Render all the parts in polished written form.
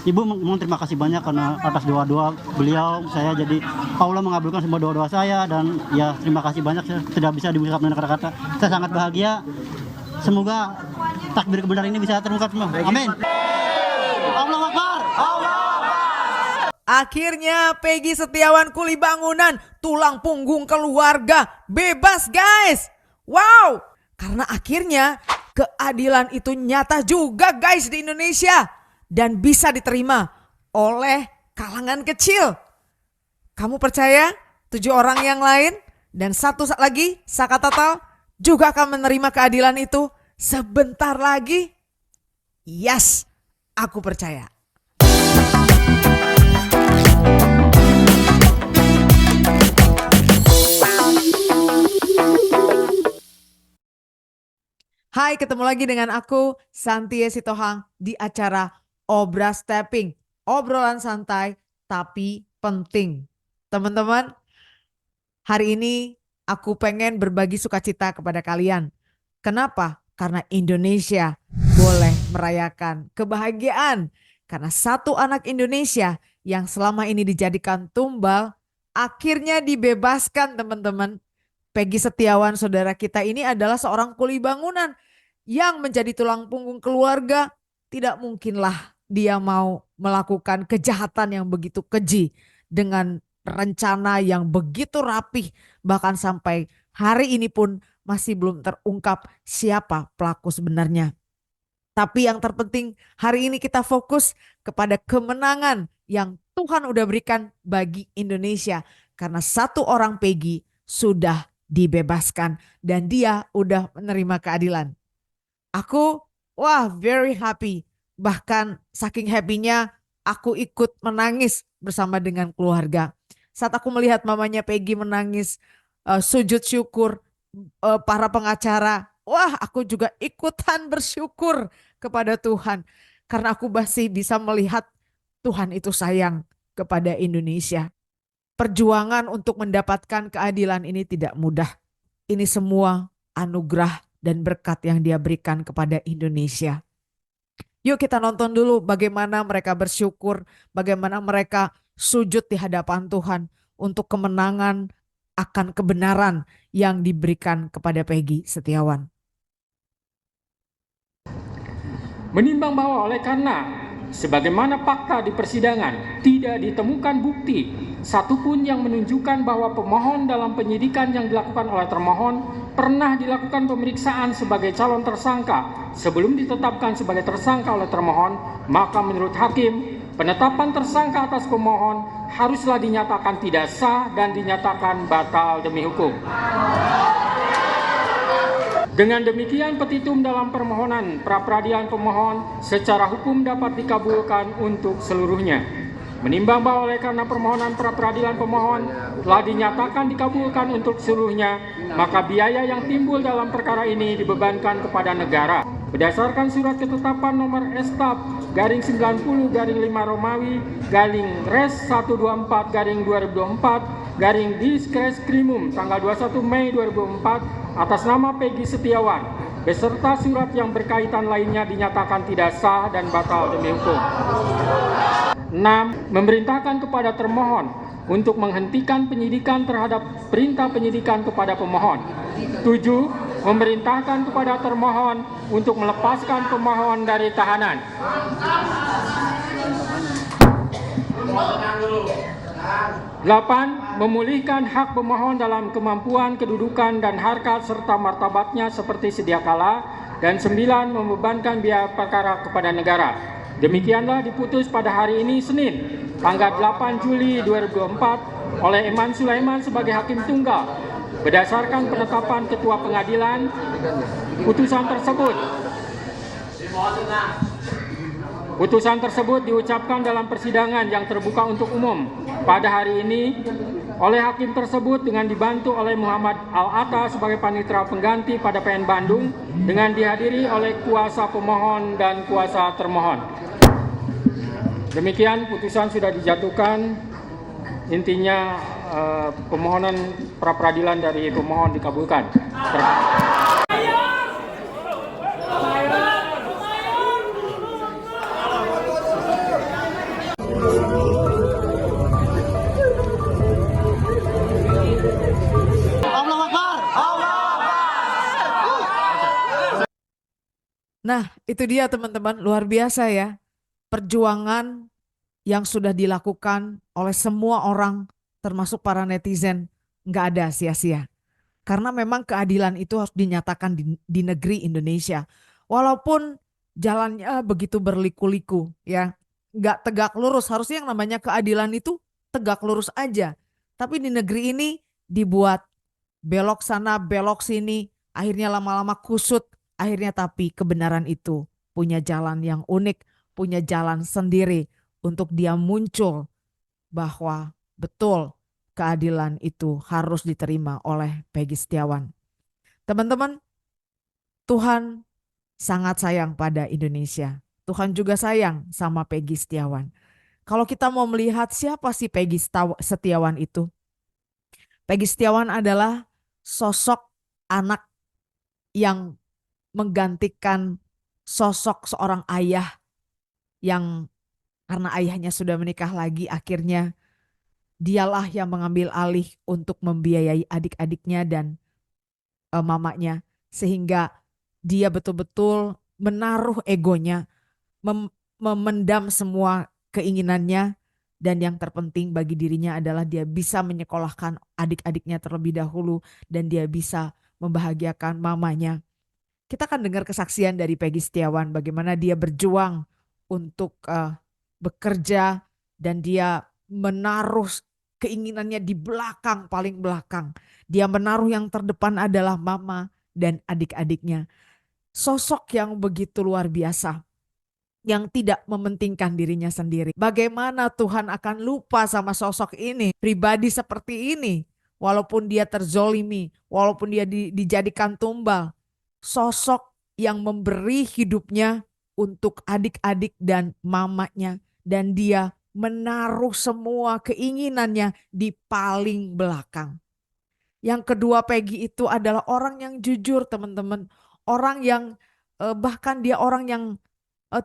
Ibu memang terima kasih banyak karena atas doa-doa beliau saya jadi Allah mengabulkan semua doa-doa saya dan ya terima kasih banyak saya tidak bisa diungkapkan dengan kata-kata. Saya sangat bahagia. Semoga takbir kebenaran ini bisa terungkap semua. Amin. Allahu Akbar. Akhirnya Peggy Setiawan kuli bangunan, tulang punggung keluarga, bebas guys. Wow, karena akhirnya keadilan itu nyata juga guys di Indonesia. Dan bisa diterima oleh kalangan kecil. Kamu percaya 7 orang yang lain dan satu lagi Saka Tatal juga akan menerima keadilan itu sebentar lagi? Yes, aku percaya. Hai, ketemu lagi dengan aku Santie Sitohang di acara Obras Tapping. Obrolan santai tapi penting. Teman-teman, hari ini aku pengen berbagi sukacita kepada kalian. Kenapa? Karena Indonesia boleh merayakan kebahagiaan. Karena satu anak Indonesia yang selama ini dijadikan tumbal akhirnya dibebaskan teman-teman. Peggy Setiawan saudara kita ini adalah seorang kuli bangunan yang menjadi tulang punggung keluarga. Tidak mungkinlah dia mau melakukan kejahatan yang begitu keji dengan rencana yang begitu rapih. Bahkan sampai hari ini pun masih belum terungkap siapa pelaku sebenarnya. Tapi yang terpenting hari ini kita fokus kepada kemenangan yang Tuhan udah berikan bagi Indonesia. Karena satu orang Peggy sudah dibebaskan dan dia udah menerima keadilan. Aku very happy. Bahkan saking happy-nya aku ikut menangis bersama dengan keluarga. Saat aku melihat mamanya Peggy menangis, sujud syukur, para pengacara, aku juga ikutan bersyukur kepada Tuhan. Karena aku masih bisa melihat Tuhan itu sayang kepada Indonesia. Perjuangan untuk mendapatkan keadilan ini tidak mudah. Ini semua anugerah dan berkat yang dia berikan kepada Indonesia. Yuk kita nonton dulu bagaimana mereka bersyukur, bagaimana mereka sujud di hadapan Tuhan untuk kemenangan akan kebenaran yang diberikan kepada Peggy Setiawan. Menimbang bahwa oleh karena sebagaimana fakta di persidangan tidak ditemukan bukti satupun yang menunjukkan bahwa pemohon dalam penyidikan yang dilakukan oleh termohon pernah dilakukan pemeriksaan sebagai calon tersangka sebelum ditetapkan sebagai tersangka oleh termohon, maka menurut hakim penetapan tersangka atas pemohon haruslah dinyatakan tidak sah dan dinyatakan batal demi hukum. Dengan demikian petitum dalam permohonan pra-peradilan pemohon secara hukum dapat dikabulkan untuk seluruhnya. Menimbang bahwa oleh karena permohonan pra-peradilan pemohon telah dinyatakan dikabulkan untuk seluruhnya, maka biaya yang timbul dalam perkara ini dibebankan kepada negara. Berdasarkan surat ketetapan nomor Estap garing 90 garing 5 Romawi garing Res 124 garing 2024 garing Diskreskrimum tanggal 21 Mei 2004 atas nama Peggy Setiawan beserta surat yang berkaitan lainnya dinyatakan tidak sah dan batal demi hukum. 6. Memerintahkan kepada termohon untuk menghentikan penyidikan terhadap perintah penyidikan kepada pemohon. 7. Memerintahkan kepada termohon untuk melepaskan pemohon dari tahanan. 8. Memulihkan hak pemohon dalam kemampuan, kedudukan, dan harkat serta martabatnya seperti sedia kala. Dan 9. Membebankan biaya perkara kepada negara. Demikianlah diputus pada hari ini Senin, tanggal 8 Juli 2024 oleh Eman Sulaiman sebagai hakim tunggal. Berdasarkan penetapan Ketua Pengadilan, putusan tersebut diucapkan dalam persidangan yang terbuka untuk umum pada hari ini oleh hakim tersebut dengan dibantu oleh Muhammad Al-Atta sebagai panitera pengganti pada PN Bandung dengan dihadiri oleh kuasa pemohon dan kuasa termohon. Demikian putusan sudah dijatuhkan, intinya permohonan pra-peradilan dari pemohon dikabulkan. Itu dia teman-teman, luar biasa ya. Perjuangan yang sudah dilakukan oleh semua orang, termasuk para netizen, nggak ada sia-sia. Karena memang keadilan itu harus dinyatakan di negeri Indonesia. Walaupun jalannya begitu berliku-liku ya, nggak tegak lurus. Harusnya yang namanya keadilan itu tegak lurus aja. Tapi di negeri ini dibuat belok sana, belok sini, akhirnya lama-lama kusut. Akhirnya tapi kebenaran itu punya jalan yang unik, punya jalan sendiri untuk dia muncul bahwa betul keadilan itu harus diterima oleh Peggy Setiawan. Teman-teman, Tuhan sangat sayang pada Indonesia. Tuhan juga sayang sama Peggy Setiawan. Kalau kita mau melihat siapa sih Peggy Setiawan itu? Peggy Setiawan adalah sosok anak yang menggantikan sosok seorang ayah yang karena ayahnya sudah menikah lagi, akhirnya dialah yang mengambil alih untuk membiayai adik-adiknya dan mamanya, sehingga dia betul-betul menaruh egonya, memendam semua keinginannya, dan yang terpenting bagi dirinya adalah dia bisa menyekolahkan adik-adiknya terlebih dahulu dan dia bisa membahagiakan mamanya. Kita akan dengar kesaksian dari Peggy Setiawan bagaimana dia berjuang untuk bekerja dan dia menaruh keinginannya di belakang, paling belakang. Dia menaruh yang terdepan adalah mama dan adik-adiknya. Sosok yang begitu luar biasa, yang tidak mementingkan dirinya sendiri. Bagaimana Tuhan akan lupa sama sosok ini, pribadi seperti ini, walaupun dia terzolimi, walaupun dia dijadikan tumbal. Sosok yang memberi hidupnya untuk adik-adik dan mamanya, dan dia menaruh semua keinginannya di paling belakang. Yang kedua, Peggy itu adalah orang yang jujur, teman-teman. Orang yang bahkan dia orang yang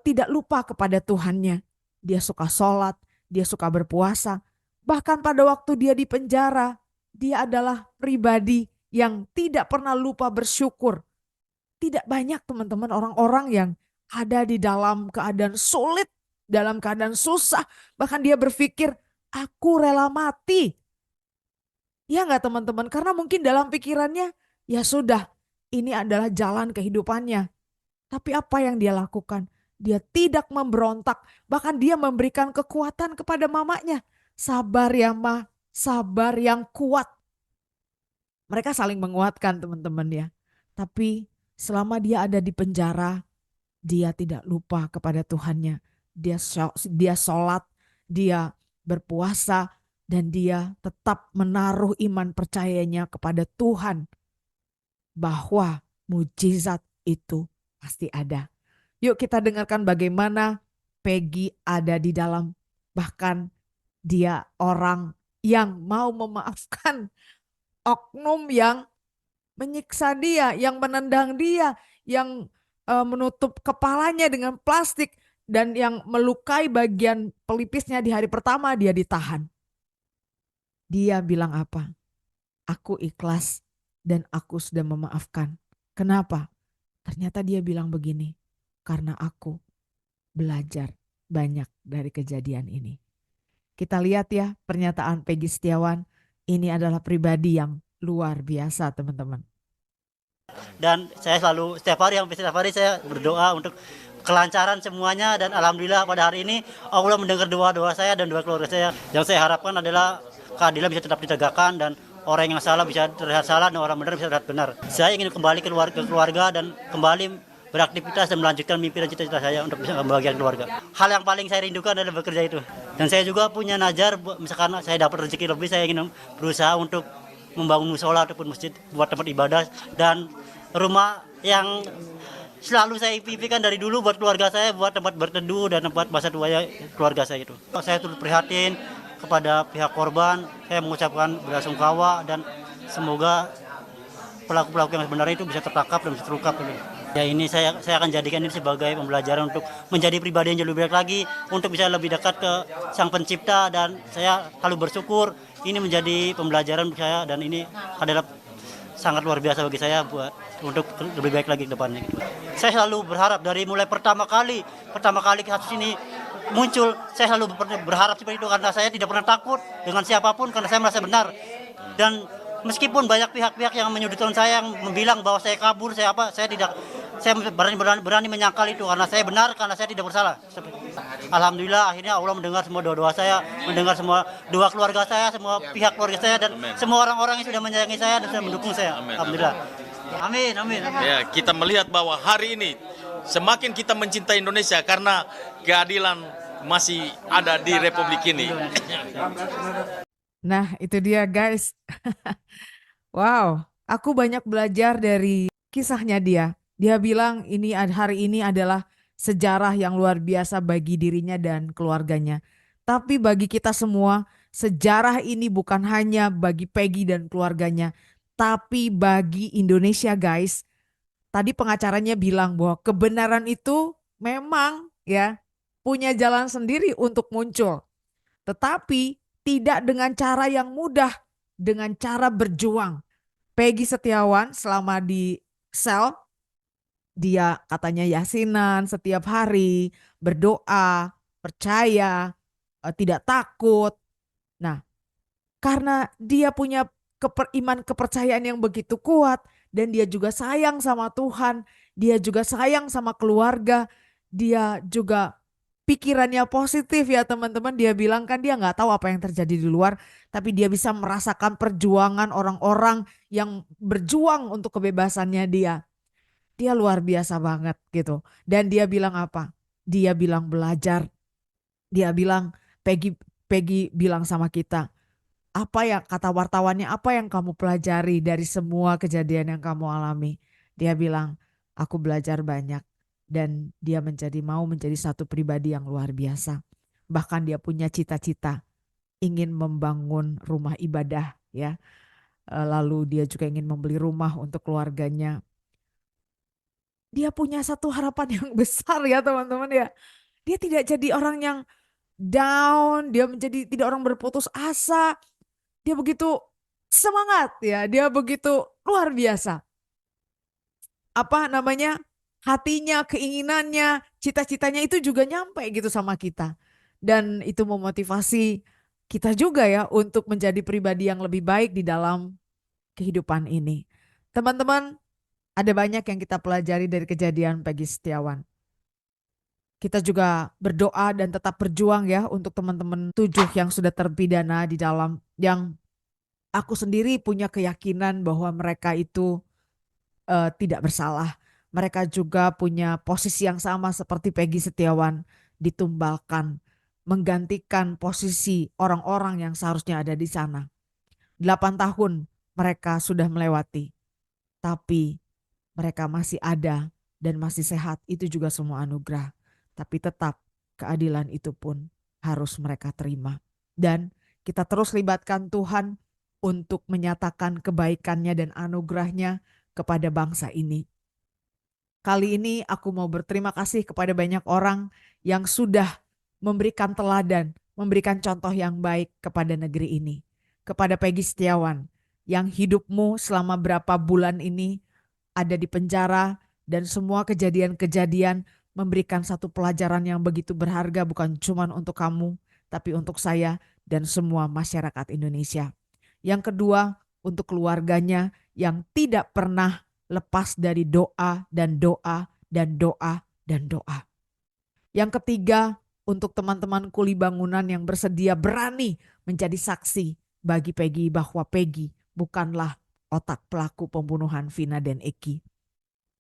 tidak lupa kepada Tuhannya. Dia suka sholat, dia suka berpuasa. Bahkan pada waktu dia di penjara, dia adalah pribadi yang tidak pernah lupa bersyukur. Tidak banyak teman-teman orang-orang yang ada di dalam keadaan sulit, dalam keadaan susah. Bahkan dia berpikir, aku rela mati. Ya enggak teman-teman? Karena mungkin dalam pikirannya, ya sudah, ini adalah jalan kehidupannya. Tapi apa yang dia lakukan? Dia tidak memberontak. Bahkan dia memberikan kekuatan kepada mamanya. Sabar ya Ma, sabar yang kuat. Mereka saling menguatkan teman-teman ya. Tapi selama dia ada di penjara, dia tidak lupa kepada Tuhannya. Dia sholat, dia berpuasa, dan dia tetap menaruh iman percayanya kepada Tuhan. Bahwa mujizat itu pasti ada. Yuk kita dengarkan bagaimana Peggy ada di dalam. Bahkan dia orang yang mau memaafkan oknum yang menyiksa dia, yang menendang dia, yang menutup kepalanya dengan plastik, dan yang melukai bagian pelipisnya di hari pertama dia ditahan. Dia bilang apa? Aku ikhlas dan aku sudah memaafkan. Kenapa? Ternyata dia bilang begini, karena aku belajar banyak dari kejadian ini. Kita lihat ya pernyataan Peggy Setiawan, ini adalah pribadi yang luar biasa teman-teman. Dan saya selalu setiap hari saya berdoa untuk kelancaran semuanya, dan alhamdulillah pada hari ini Allah mendengar doa-doa saya dan doa keluarga saya. Yang saya harapkan adalah keadilan bisa tetap ditegakkan dan orang yang salah bisa terlihat salah dan orang benar bisa terlihat benar. Saya ingin kembali ke keluarga dan kembali beraktivitas dan melanjutkan mimpi dan cita-cita saya untuk bisa membahagiakan keluarga. Hal yang paling saya rindukan adalah bekerja itu. Dan saya juga punya najar, misalkan saya dapat rezeki lebih, saya ingin berusaha untuk membangun musola ataupun masjid buat tempat ibadah dan rumah yang selalu saya impikan dari dulu buat keluarga saya, buat tempat berteduh dan tempat masa tua keluarga saya itu. Saya turut prihatin kepada pihak korban, saya mengucapkan belasungkawa dan semoga pelaku-pelaku yang sebenarnya itu bisa tertangkap dan bisa terungkap. Ya ini saya akan jadikan ini sebagai pembelajaran untuk menjadi pribadi yang jauh lebih baik lagi, untuk bisa lebih dekat ke Sang Pencipta, dan saya selalu bersyukur ini menjadi pembelajaran saya, dan ini adalah sangat luar biasa bagi saya buat untuk lebih baik lagi ke depannya gitu. Saya selalu berharap dari mulai pertama kali kasus ini muncul, saya selalu berharap seperti itu karena saya tidak pernah takut dengan siapapun karena saya merasa benar. Dan meskipun banyak pihak-pihak yang menyudutkan saya, yang bilang bahwa saya kabur, saya berani menyangkal itu karena saya benar, karena saya tidak bersalah. Alhamdulillah akhirnya Allah mendengar semua doa-doa saya, mendengar semua doa keluarga saya, semua pihak keluarga saya dan semua orang-orang yang sudah menyayangi saya dan sudah mendukung saya. Alhamdulillah. Amin. Ya, kita melihat bahwa hari ini semakin kita mencintai Indonesia karena keadilan masih ada di Republik ini. Nah, itu dia guys. Wow, aku banyak belajar dari kisahnya dia. Dia bilang hari ini adalah sejarah yang luar biasa bagi dirinya dan keluarganya. Tapi bagi kita semua, sejarah ini bukan hanya bagi Peggy dan keluarganya, tapi bagi Indonesia guys. Tadi pengacaranya bilang bahwa kebenaran itu memang ya punya jalan sendiri untuk muncul. Tetapi tidak dengan cara yang mudah, dengan cara berjuang. Peggy Setiawan selama di sel, dia katanya yasinan setiap hari, berdoa, percaya, tidak takut. Nah, karena dia punya iman kepercayaan yang begitu kuat dan dia juga sayang sama Tuhan, dia juga sayang sama keluarga, dia juga pikirannya positif ya teman-teman. Dia bilang kan dia nggak tahu apa yang terjadi di luar, tapi dia bisa merasakan perjuangan orang-orang yang berjuang untuk kebebasannya dia. Dia luar biasa banget gitu. Dan dia bilang apa? Dia bilang belajar. Dia bilang Peggy bilang sama kita, apa yang kata wartawannya, apa yang kamu pelajari dari semua kejadian yang kamu alami? Dia bilang, aku belajar banyak dan dia mau menjadi satu pribadi yang luar biasa. Bahkan dia punya cita-cita ingin membangun rumah ibadah ya. Lalu dia juga ingin membeli rumah untuk keluarganya. Dia punya satu harapan yang besar ya teman-teman ya. Dia tidak jadi orang yang down, dia menjadi tidak orang berputus asa. Dia begitu semangat ya, dia begitu luar biasa. Apa namanya? Hatinya, keinginannya, cita-citanya itu juga nyampe gitu sama kita. Dan itu memotivasi kita juga ya untuk menjadi pribadi yang lebih baik di dalam kehidupan ini. Teman-teman, ada banyak yang kita pelajari dari kejadian Peggy Setiawan. Kita juga berdoa dan tetap berjuang ya untuk teman-teman 7 yang sudah terpidana di dalam, yang aku sendiri punya keyakinan bahwa mereka itu tidak bersalah. Mereka juga punya posisi yang sama seperti Peggy Setiawan, ditumbalkan, menggantikan posisi orang-orang yang seharusnya ada di sana. 8 tahun mereka sudah melewati, tapi mereka masih ada dan masih sehat, itu juga semua anugerah. Tapi tetap keadilan itu pun harus mereka terima. Dan kita terus libatkan Tuhan untuk menyatakan kebaikannya dan anugerahnya kepada bangsa ini. Kali ini aku mau berterima kasih kepada banyak orang yang sudah memberikan teladan, memberikan contoh yang baik kepada negeri ini. Kepada Peggy Setiawan, yang hidupmu selama berapa bulan ini ada di penjara dan semua kejadian-kejadian memberikan satu pelajaran yang begitu berharga bukan cuma untuk kamu, tapi untuk saya dan semua masyarakat Indonesia. Yang kedua, untuk keluarganya yang tidak pernah lepas dari doa dan doa dan doa dan doa. Yang ketiga, untuk teman-teman kuli bangunan yang bersedia berani menjadi saksi bagi Peggy bahwa Peggy bukanlah otak pelaku pembunuhan Vina dan Eki.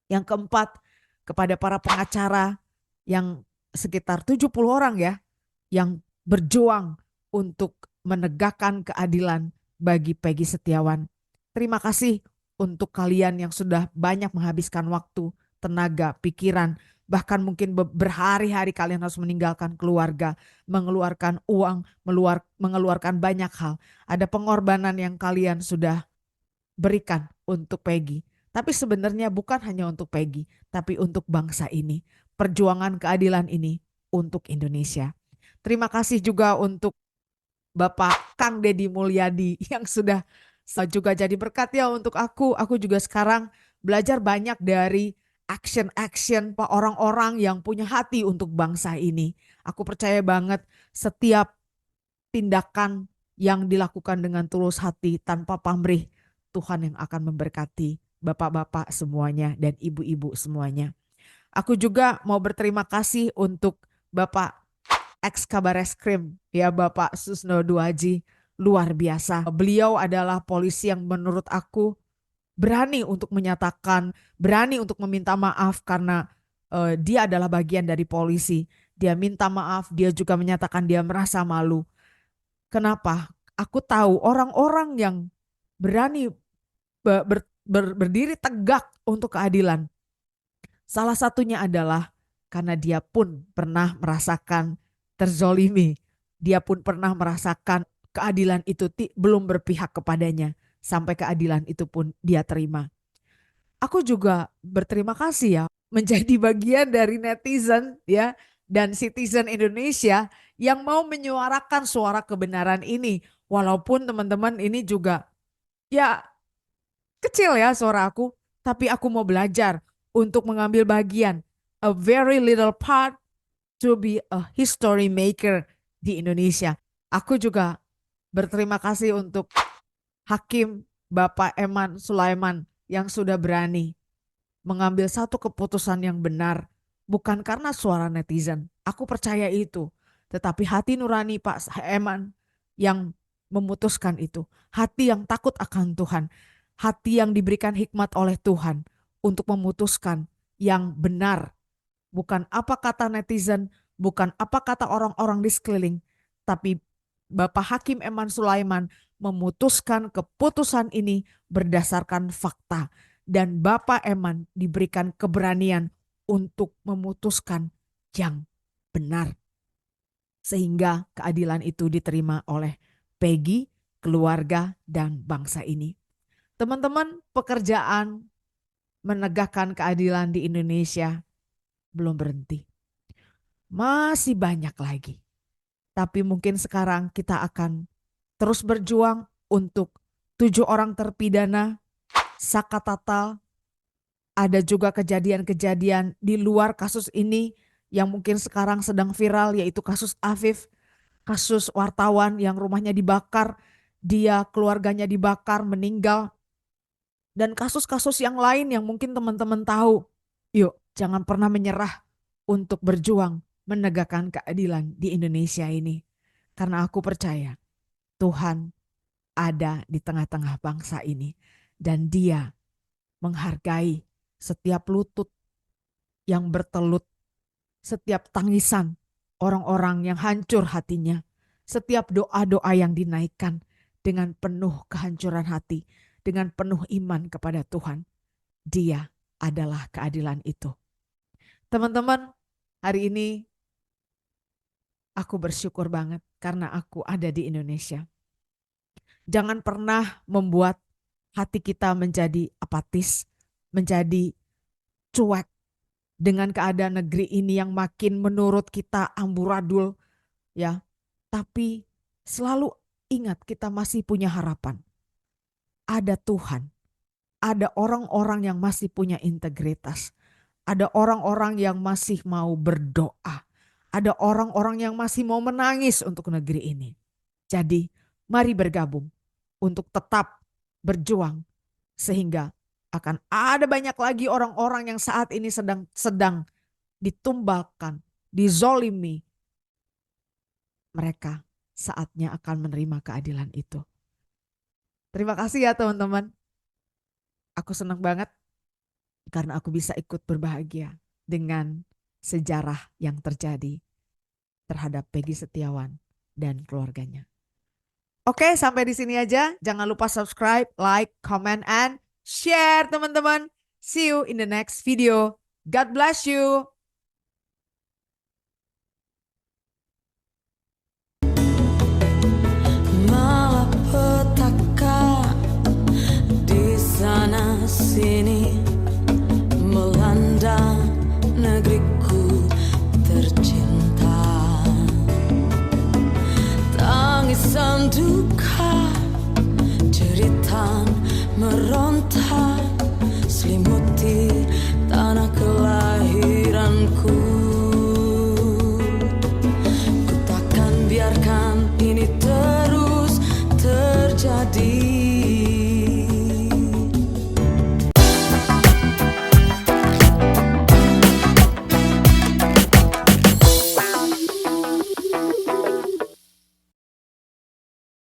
Yang keempat, kepada para pengacara yang sekitar 70 orang ya, yang berjuang untuk menegakkan keadilan bagi Peggy Setiawan. Terima kasih untuk kalian yang sudah banyak menghabiskan waktu, tenaga, pikiran, bahkan mungkin berhari-hari kalian harus meninggalkan keluarga, mengeluarkan uang, mengeluarkan banyak hal. Ada pengorbanan yang kalian sudah berikan untuk Peggy. Tapi sebenarnya bukan hanya untuk Peggy, tapi untuk bangsa ini. Perjuangan keadilan ini untuk Indonesia. Terima kasih juga untuk Bapak Kang Deddy Mulyadi yang sudah juga jadi berkat ya untuk aku. Aku juga sekarang belajar banyak dari action-action orang-orang yang punya hati untuk bangsa ini. Aku percaya banget setiap tindakan yang dilakukan dengan tulus hati tanpa pamrih, Tuhan yang akan memberkati bapak-bapak semuanya dan ibu-ibu semuanya. Aku juga mau berterima kasih untuk Bapak ex Kabareskrim, ya Bapak Susno Duaji, luar biasa. Beliau adalah polisi yang menurut aku berani untuk menyatakan, berani untuk meminta maaf karena dia adalah bagian dari polisi. Dia minta maaf, dia juga menyatakan dia merasa malu. Kenapa? Aku tahu orang-orang yang berani berdiri tegak untuk keadilan. Salah satunya adalah karena dia pun pernah merasakan terzolimi. Dia pun pernah merasakan keadilan itu belum berpihak kepadanya. Sampai keadilan itu pun dia terima. Aku juga berterima kasih ya menjadi bagian dari netizen ya dan citizen Indonesia yang mau menyuarakan suara kebenaran ini. Walaupun teman-teman ini juga ya kecil ya suara aku, tapi aku mau belajar untuk mengambil bagian, a very little part to be a history maker di Indonesia. Aku juga berterima kasih untuk Hakim Bapak Eman Sulaiman yang sudah berani mengambil satu keputusan yang benar, bukan karena suara netizen. Aku percaya itu, tetapi hati nurani Pak Eman yang memutuskan itu. Hati yang takut akan Tuhan, hati yang diberikan hikmat oleh Tuhan untuk memutuskan yang benar. Bukan apa kata netizen, bukan apa kata orang-orang di sekeliling, tapi Bapak Hakim Eman Sulaiman memutuskan keputusan ini berdasarkan fakta. Dan Bapak Eman diberikan keberanian untuk memutuskan yang benar. Sehingga keadilan itu diterima oleh Peggy, keluarga, dan bangsa ini. Teman-teman, pekerjaan menegakkan keadilan di Indonesia belum berhenti. Masih banyak lagi. Tapi mungkin sekarang kita akan terus berjuang untuk 7 orang terpidana, Saka Tatal. Ada juga kejadian-kejadian di luar kasus ini yang mungkin sekarang sedang viral, yaitu kasus Afif, kasus wartawan yang rumahnya dibakar, dia keluarganya dibakar, meninggal. Dan kasus-kasus yang lain yang mungkin teman-teman tahu. Yuk, jangan pernah menyerah untuk berjuang menegakkan keadilan di Indonesia ini. Karena aku percaya Tuhan ada di tengah-tengah bangsa ini. Dan dia menghargai setiap lutut yang bertelut, setiap tangisan orang-orang yang hancur hatinya, setiap doa-doa yang dinaikkan dengan penuh kehancuran hati, dengan penuh iman kepada Tuhan. Dia adalah keadilan itu. Teman-teman, hari ini aku bersyukur banget karena aku ada di Indonesia. Jangan pernah membuat hati kita menjadi apatis, menjadi cuek dengan keadaan negeri ini yang makin menurut kita amburadul, ya. Tapi selalu ingat kita masih punya harapan. Ada Tuhan, ada orang-orang yang masih punya integritas, ada orang-orang yang masih mau berdoa, ada orang-orang yang masih mau menangis untuk negeri ini. Jadi mari bergabung untuk tetap berjuang sehingga akan ada banyak lagi orang-orang yang saat ini sedang ditumbalkan, dizolimi. Mereka saatnya akan menerima keadilan itu. Terima kasih ya teman-teman. Aku senang banget karena aku bisa ikut berbahagia dengan sejarah yang terjadi terhadap Peggy Setiawan dan keluarganya. Oke, sampai di sini aja. Jangan lupa subscribe, like, comment, and share teman-teman. See you in the next video. God bless you. Malapetaka di sana sini melanda negeriku tercinta. Tangisan duka cerita akan meronta